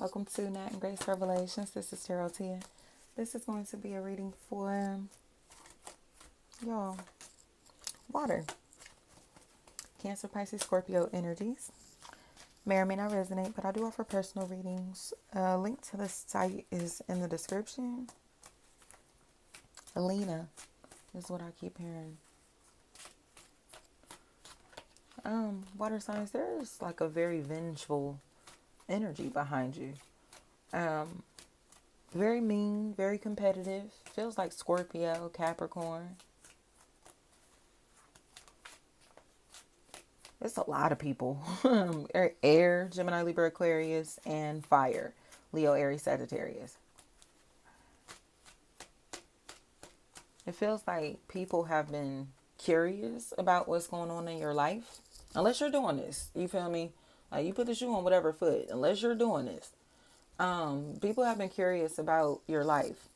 Welcome to Nat and Grace Revelations. This is Tarot Tia. This is going to be a reading for y'all. Water. Cancer, Pisces, Scorpio energies. May or may not resonate, but I do offer personal readings. A link to the site is in the description. Alina is what I keep hearing. Water signs, there's like a very vengeful energy behind you. Very mean, very competitive. Feels like Scorpio, Capricorn. It's a lot of people. Air, Gemini, Libra, Aquarius, and fire. Leo, Aries, Sagittarius. It feels like people have been curious about what's going on in your life. Unless you're doing this. You feel me? Like you put the shoe on whatever foot. Unless you're doing this. People have been curious about your life.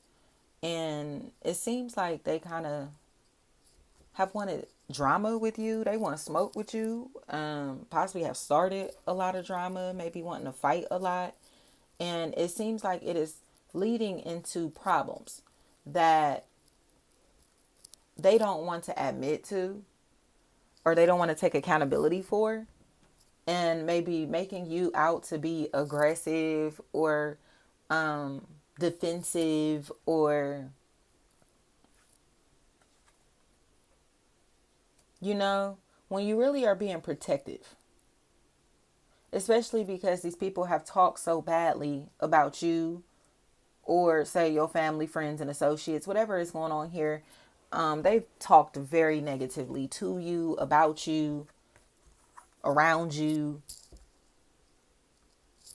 And it seems like they kind of have wanted drama with you. They want to smoke with you. Possibly have started a lot of drama. Maybe wanting to fight a lot. And it seems like it is leading into problems that they don't want to admit to. Or they don't want to take accountability for. And maybe making you out to be aggressive or defensive or, when you really are being protective. Especially because these people have talked so badly about you or say your family, friends, and associates, whatever is going on here. They've talked very negatively to you, about you, around you.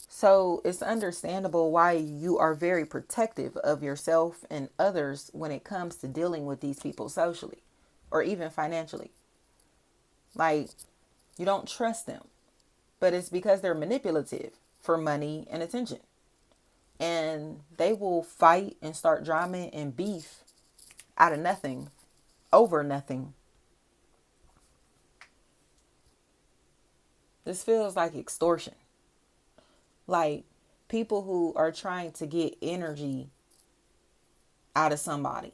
So it's understandable why you are very protective of yourself and others when it comes to dealing with these people socially or even financially. Like, you don't trust them, but it's because they're manipulative for money and attention. And they will fight and start drama and beef out of nothing, over nothing. This feels like extortion. Like people who are trying to get energy out of somebody.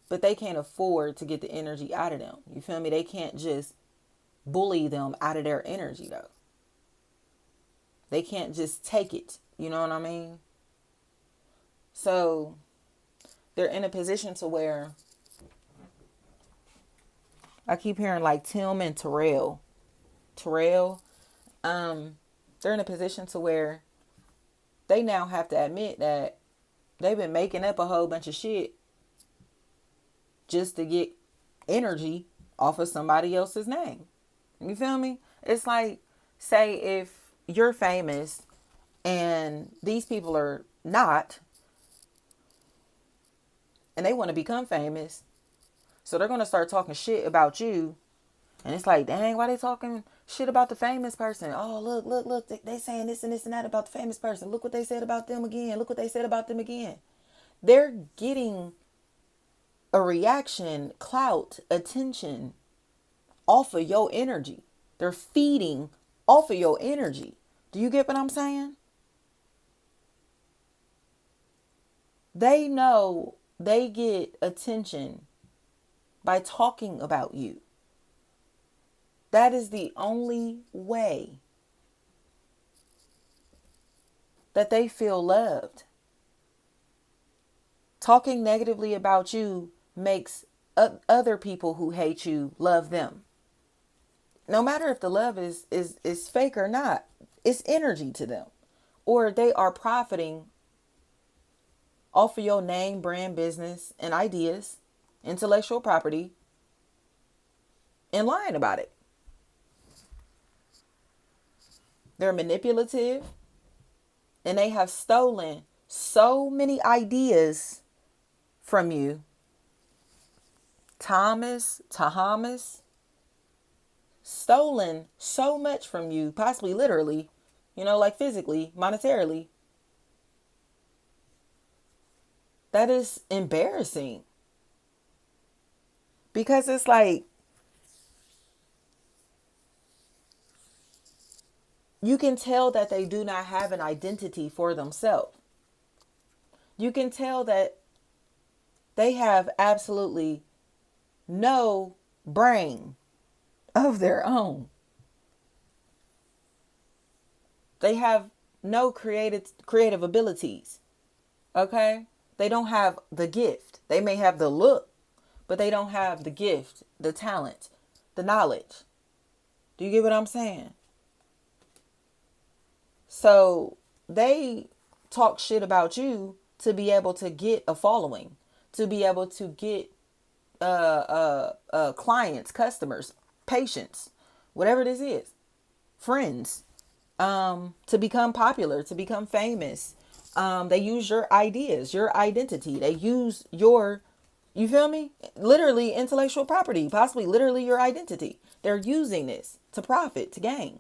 But they can't afford to get the energy out of them. You feel me? They can't just bully them out of their energy though. They can't just take it. You know what I mean? So they're in a position to where I keep hearing like Tim and Terrell. They're in a position to where they now have to admit that they've been making up a whole bunch of shit just to get energy off of somebody else's name. You feel me? It's like, say if you're famous and these people are not, and they want to become famous, so they're going to start talking shit about you. And it's like, dang, why they talking shit about the famous person? Oh, look, they saying this and this and that about the famous person. Look what they said about them again. Look what they said about them again. They're getting a reaction, clout, attention off of your energy. They're feeding off of your energy. Do you get what I'm saying? They know they get attention by talking about you. That is the only way that they feel loved. Talking negatively about you makes other people who hate you love them. No matter if the love is fake or not, it's energy to them. Or they are profiting off of your name, brand, business, and ideas, intellectual property, and lying about it. They're manipulative, and they have stolen so many ideas from you. Thomas, stolen so much from you, possibly literally, like physically, monetarily. That is embarrassing. Because it's like, You can tell that they do not have an identity for themselves. You can tell that they have absolutely no brain of their own. They have no creative abilities. Okay? They don't have the gift. They may have the look, but they don't have the gift, the talent, the knowledge. Do you get what I'm saying? So they talk shit about you to be able to get a following, to be able to get clients, customers, patients, whatever this is, friends, to become popular, to become famous. They use your ideas, your identity. They use your, you feel me? Literally intellectual property, possibly literally your identity. They're using this to profit, to gain.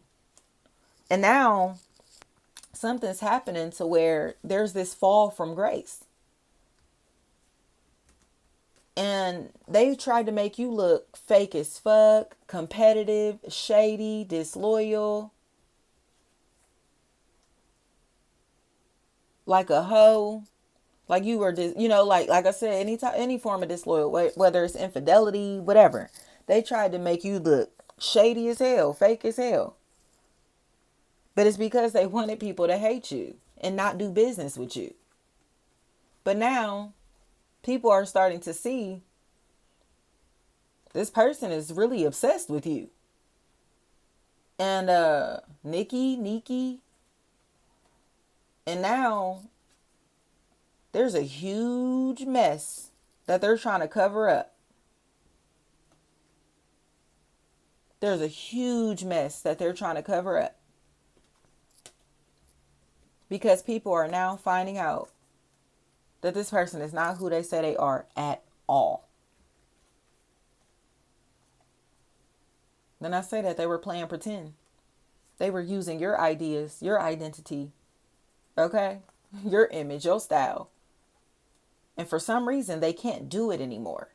And now something's happening to where there's this fall from grace. And they tried to make you look fake as fuck, competitive, shady, disloyal, like a hoe, like you were, like I said, any form of disloyal, whether it's infidelity, whatever. They tried to make you look shady as hell, fake as hell. But it's because they wanted people to hate you and not do business with you. But now people are starting to see this person is really obsessed with you. And Nikki. And now there's a huge mess that they're trying to cover up. There's a huge mess that they're trying to cover up. Because people are now finding out that this person is not who they say they are at all. Then I say that they were playing pretend. They were using your ideas, your identity, okay? Your image, your style. And for some reason, they can't do it anymore.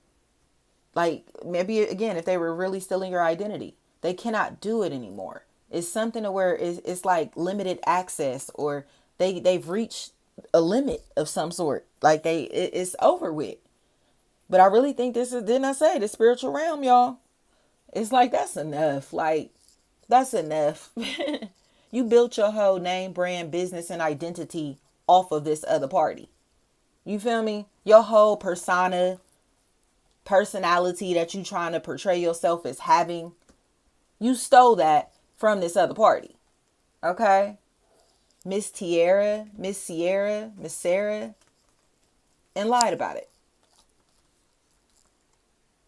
Like, maybe, again, if they were really stealing your identity, they cannot do it anymore. It's something to where it's like limited access, or they've reached a limit of some sort. Like it's over with. But I really think this is, didn't I say, the spiritual realm, y'all? It's like, that's enough. Like, that's enough. You built your whole name, brand, business, and identity off of this other party. You feel me? Your whole personality that you trying to portray yourself as having, you stole that from this other party. Okay? Miss Tierra, Miss Sierra, Miss Sarah, and lied about it.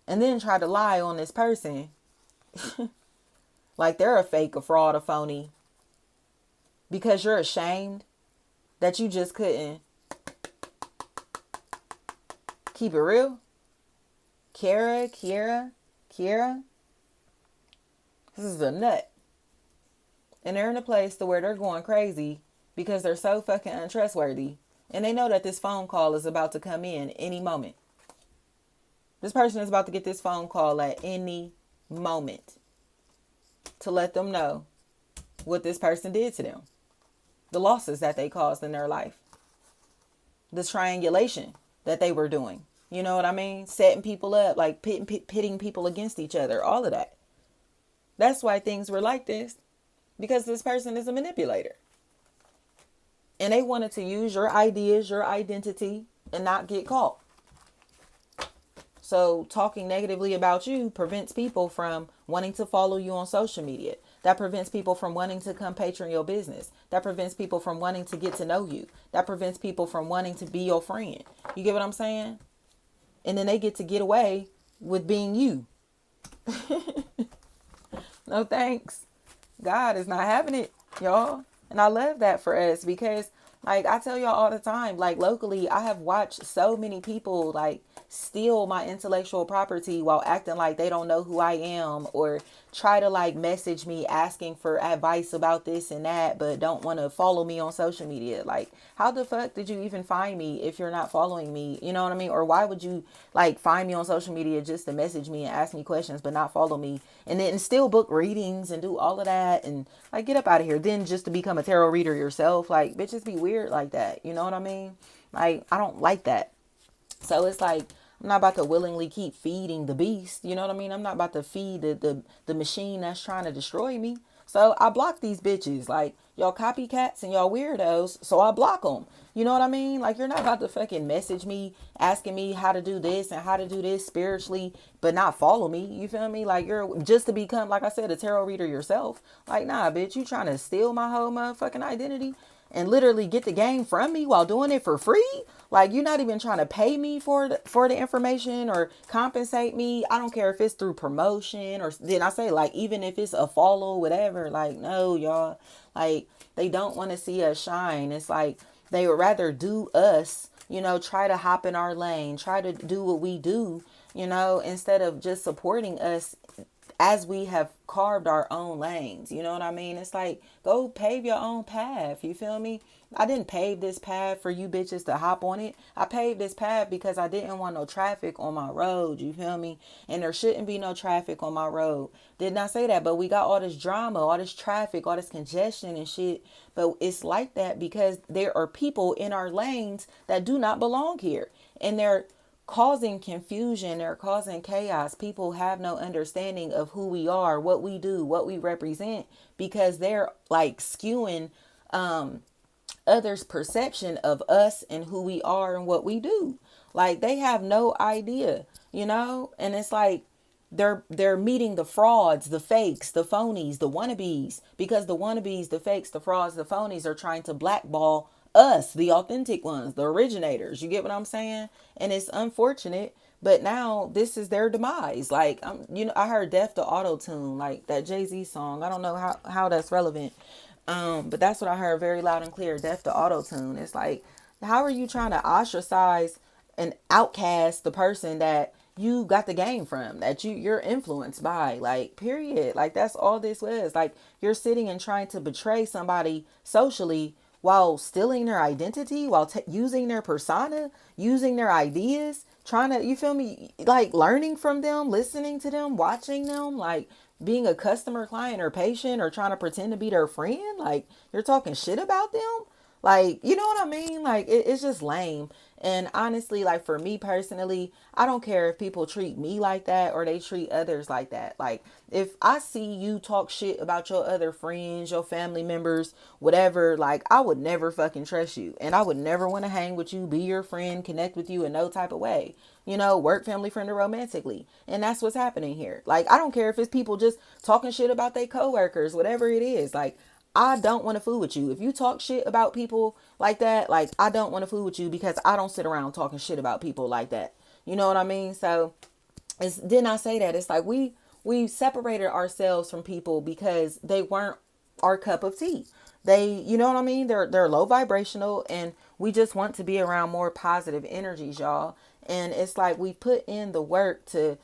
And then tried to lie on this person like they're a fake, a fraud, a phony, because you're ashamed that you just couldn't keep it real. Kiera, this is a nut. And they're in a place to where they're going crazy because they're so fucking untrustworthy. And they know that this phone call is about to come in any moment. This person is about to get this phone call at any moment to let them know what this person did to them. The losses that they caused in their life. The triangulation that they were doing. You know what I mean? Setting people up, like pitting people against each other. All of that. That's why things were like this. Because this person is a manipulator. And they wanted to use your ideas, your identity, and not get caught. So talking negatively about you prevents people from wanting to follow you on social media. That prevents people from wanting to come patron your business. That prevents people from wanting to get to know you. That prevents people from wanting to be your friend. You get what I'm saying? And then they get to get away with being you. No thanks. God is not having it, y'all. And I love that for us because, like, I tell y'all all the time, like, locally, I have watched so many people, like, steal my intellectual property while acting like they don't know who I am, or try to like message me asking for advice about this and that, but don't want to follow me on social media. Like, how the fuck did you even find me if you're not following me? You know what I mean? Or why would you like find me on social media just to message me and ask me questions, but not follow me, and then still book readings and do all of that and like get up out of here? Then just to become a tarot reader yourself, like bitches be weird like that. You know what I mean? Like, I don't like that. So it's like, I'm not about to willingly keep feeding the beast. You know what I mean? I'm not about to feed the machine that's trying to destroy me. So I block these bitches. Like, y'all copycats and y'all weirdos. So I block them. You know what I mean? Like, you're not about to fucking message me asking me how to do this and how to do this spiritually, but not follow me. You feel me? Like, you're just to become, like I said, a tarot reader yourself. Like, nah, bitch, you trying to steal my whole motherfucking identity and literally get the game from me while doing it for free? Like, you're not even trying to pay me for the information or compensate me. I don't care if it's through promotion or then I say like even if it's a follow, whatever. Like, no, y'all. Like, they don't want to see us shine. It's like they would rather do us, try to hop in our lane, try to do what we do, instead of just supporting us as we have carved our own lanes. You know what I mean? It's like, go pave your own path. You feel me? I didn't pave this path for you bitches to hop on it. I paved this path because I didn't want no traffic on my road. You feel me? And there shouldn't be no traffic on my road. Did not say that, but we got all this drama, all this traffic, all this congestion and shit. But it's like that because there are people in our lanes that do not belong here. And they're causing confusion, they're causing chaos. People have no understanding of who we are, what we do, what we represent, because they're like skewing others' perception of us and who we are and what we do. Like, they have no idea, and it's like they're meeting the frauds, the fakes, the phonies, the wannabes, because the wannabes, the fakes, the frauds, the phonies are trying to blackball us, the authentic ones, the originators. You get what I'm saying? And it's unfortunate, but now this is their demise. Like, I heard "Death to Autotune," like that Jay-Z song. I don't know how that's relevant, but that's what I heard very loud and clear. "Death to Autotune." It's like, how are you trying to ostracize and outcast the person that you got the game from, that you're influenced by? Like, period. Like, that's all this was. Like, you're sitting and trying to betray somebody socially while stealing their identity, while using their persona, using their ideas, trying to, you feel me, like learning from them, listening to them, watching them, like being a customer, client, or patient, or trying to pretend to be their friend. Like, you're talking shit about them. Like, you know what I mean? Like, it's just lame. And honestly, like, for me personally, I don't care if people treat me like that or they treat others like that. Like, if I see you talk shit about your other friends, your family members, whatever, like, I would never fucking trust you. And I would never want to hang with you, be your friend, connect with you in no type of way. Work, family, friend, or romantically. And that's what's happening here. Like, I don't care if it's people just talking shit about their coworkers, whatever it is. Like, I don't want to fool with you. If you talk shit about people like that, like, I don't want to fool with you because I don't sit around talking shit about people like that. You know what I mean? So didn't I say that? It's like we separated ourselves from people because they weren't our cup of tea. You know what I mean? They're low vibrational, and we just want to be around more positive energies, y'all. And it's like we put in the work to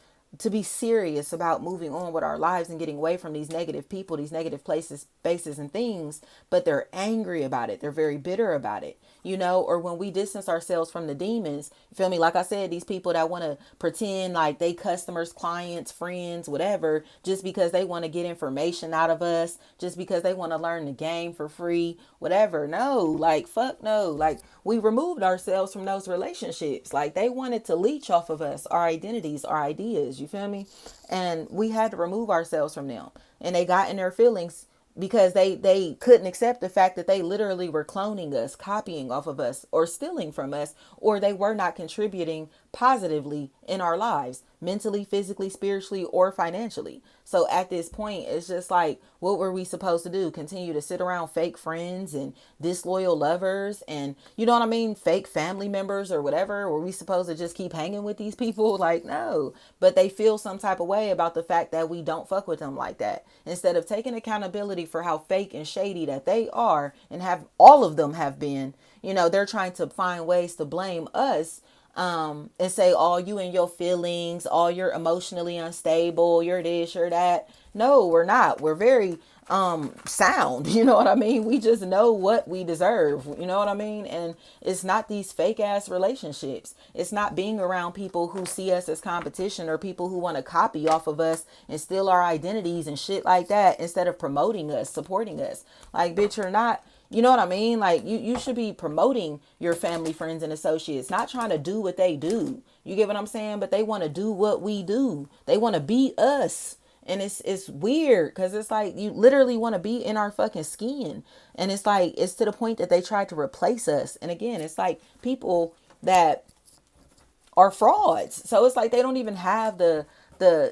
be serious about moving on with our lives and getting away from these negative people, these negative places, spaces, and things, but they're angry about it. They're very bitter about it, or when we distance ourselves from the demons, you feel me? Like I said, these people that want to pretend like they customers, clients, friends, whatever, just because they want to get information out of us, just because they want to learn the game for free, whatever. No, like, fuck no. Like, we removed ourselves from those relationships. Like, they wanted to leech off of us, our identities, our ideas. You feel me? And we had to remove ourselves from them. And they got in their feelings because they couldn't accept the fact that they literally were cloning us, copying off of us, or stealing from us, or they were not contributing positively in our lives, mentally, physically, spiritually, or financially. So at this point, it's just like, what were we supposed to do? Continue to sit around fake friends and disloyal lovers and, you know what I mean, fake family members or whatever? Were we supposed to just keep hanging with these people? Like, no. But they feel some type of way about the fact that we don't fuck with them like that. Instead of taking accountability for how fake and shady that they are, and have all of them have been, they're trying to find ways to blame us and say, all you and your feelings, all you're emotionally unstable, you're this, you're that. No, we're not. We're very sound. You know what I mean? We just know what we deserve. You know what I mean? And it's not these fake ass relationships. It's not being around people who see us as competition, or people who want to copy off of us and steal our identities and shit like that, instead of promoting us, supporting us. Like, bitch, you're not, you know what I mean? Like, you should be promoting your family, friends, and associates, not trying to do what they do. You get what I'm saying? But they want to do what we do. They want to be us. And it's weird, because it's like you literally want to be in our fucking skin. And it's like, it's to the point that they try to replace us. And again, it's like people that are frauds. So it's like they don't even have the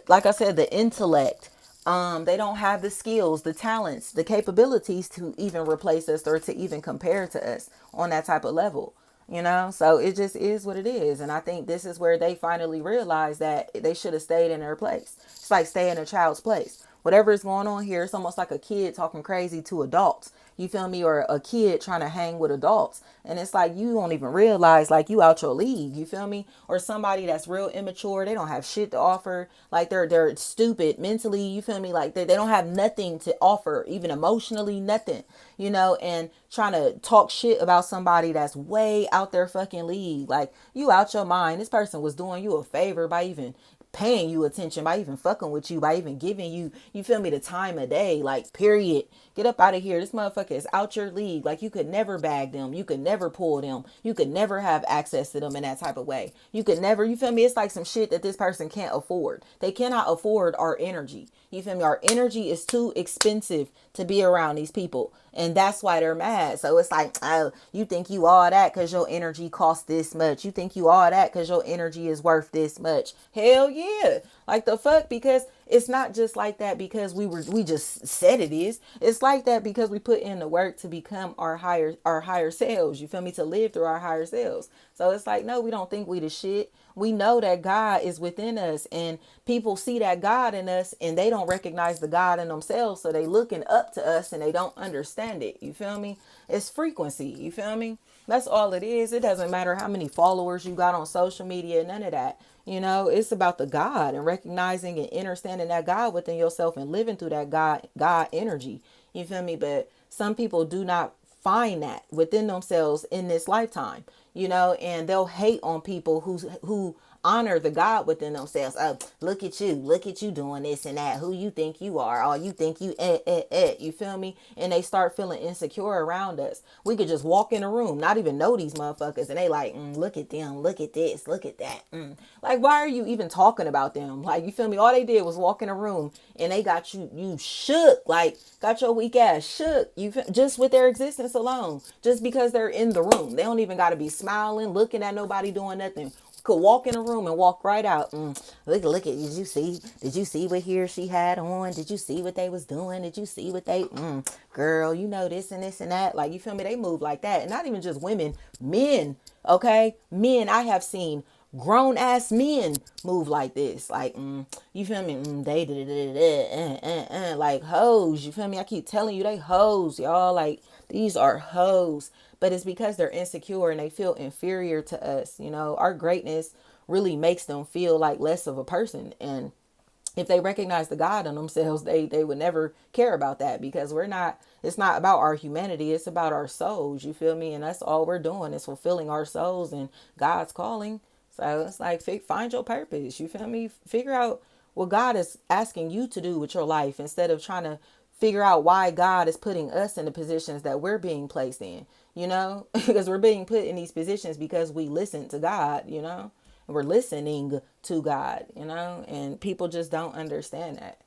like I said, the intellect. They don't have the skills, the talents, the capabilities to even replace us, or to even compare to us on that type of level. You know, so it just is what it is. And I think this is where they finally realize that they should have stayed in their place. It's like stay in a child's place. Whatever is going on here, it's almost like a kid talking crazy to adults. You feel me? Or a kid trying to hang with adults. And it's like, you don't even realize, like, you out your league. You feel me? Or somebody that's real immature. They don't have shit to offer. Like, they're stupid mentally. You feel me? Like, they don't have nothing to offer, even emotionally, nothing, you know, and trying to talk shit about somebody that's way out their fucking league. Like, you out your mind. This person was doing you a favor by even paying you attention, by even fucking with you, by even giving you, you feel me, the time of day, like, period. Get up out of here. This motherfucker is out your league. Like, you could never bag them. You could never pull them. You could never have access to them in that type of way. You could never, you feel me? It's like some shit that this person can't afford. They cannot afford our energy. You feel me? Our energy is too expensive to be around these people. And that's why they're mad. So it's like, oh, you think you all that because your energy costs this much. You think you all that because your energy is worth this much. Hell yeah. Like, the fuck? Because it's not just like that because we just said it is. It's like that because we put in the work to become our higher selves. You feel me? To live through our higher selves. So it's like, no, we don't think we the shit. We know that God is within us, and people see that God in us, and they don't recognize the God in themselves. So they looking up to us and they don't understand it. You feel me? It's frequency. You feel me? That's all it is. It doesn't matter how many followers you got on social media, none of that. You know, it's about the God, and recognizing and understanding that God within yourself, and living through that God energy. You feel me? But some people do not find that within themselves in this lifetime, you know, and they'll hate on people who honor the God within themselves. Oh, look at you doing this and that. Who you think you are? Oh, you think you, you feel me? And they start feeling insecure around us. We could just walk in a room, not even know these motherfuckers, and they like, look at them, look at this, look at that. Like, why are you even talking about them? Like, you feel me? All they did was walk in a room, and they got you shook, like, got your weak ass shook. Just with their existence alone, just because they're in the room. They don't even got to be smiling, looking at nobody, doing nothing. Could walk in a room and walk right out. Look at, did you see what here she had on? Did you see what they was doing? Did you see what they, girl, you know, this and this and that. Like, you feel me? They move like that. And not even just women, men. Okay. Men, I have seen grown ass men move like this. Like, you feel me? They did it, like hoes. You feel me? I keep telling you, they hoes, y'all. Like, these are hoes. But it's because they're insecure and they feel inferior to us. You know, our greatness really makes them feel like less of a person. And if they recognize the God in themselves, they would never care about that, because it's not about our humanity. It's about our souls. You feel me? And that's all we're doing, is fulfilling our souls and God's calling. So it's like, find your purpose. You feel me? Figure out what God is asking you to do with your life, instead of trying to figure out why God is putting us in the positions that we're being placed in, you know, because we're being put in these positions because we listen to God, you know, and we're listening to God, you know, and people just don't understand that.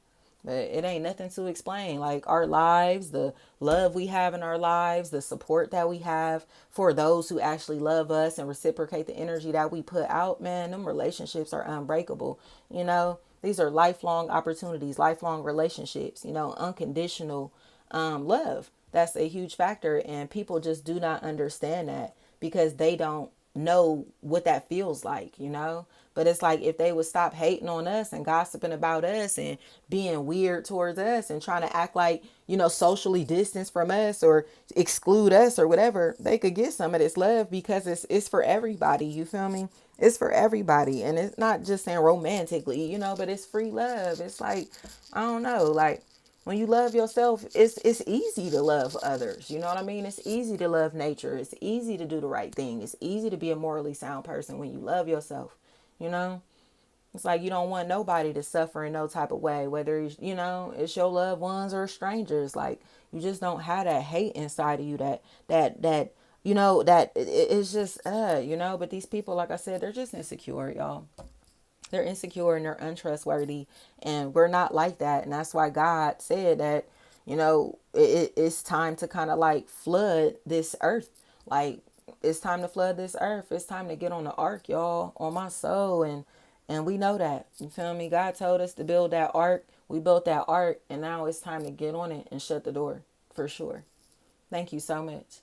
But it ain't nothing to explain. Like, our lives, the love we have in our lives, the support that we have for those who actually love us and reciprocate the energy that we put out, man, them relationships are unbreakable. You know, these are lifelong opportunities, lifelong relationships, you know, unconditional love. That's a huge factor. And people just do not understand that, because they don't know what that feels like, you know? But it's like if they would stop hating on us and gossiping about us and being weird towards us and trying to act like, you know, socially distance from us or exclude us or whatever, they could get some of this love because it's for everybody, you feel me? It's for everybody. And it's not just saying romantically, you know, but it's free love. It's like, I don't know, like when you love yourself, it's easy to love others. You know what I mean? It's easy to love nature. It's easy to do the right thing. It's easy to be a morally sound person when you love yourself. You know? It's like you don't want nobody to suffer in no type of way, whether it's, you know, it's your loved ones or strangers. Like you just don't have that hate inside of you that you know that it's just you know, but these people, like I said, they're just insecure, y'all. They're insecure and they're untrustworthy, and we're not like that. And that's why God said that, you know, it's time to kind of like flood this earth. Like it's time to flood this earth. It's time to get on the ark, y'all, on my soul. And we know that, you feel me? God told us to build that ark. We built that ark, and now it's time to get on it and shut the door for sure. Thank you so much.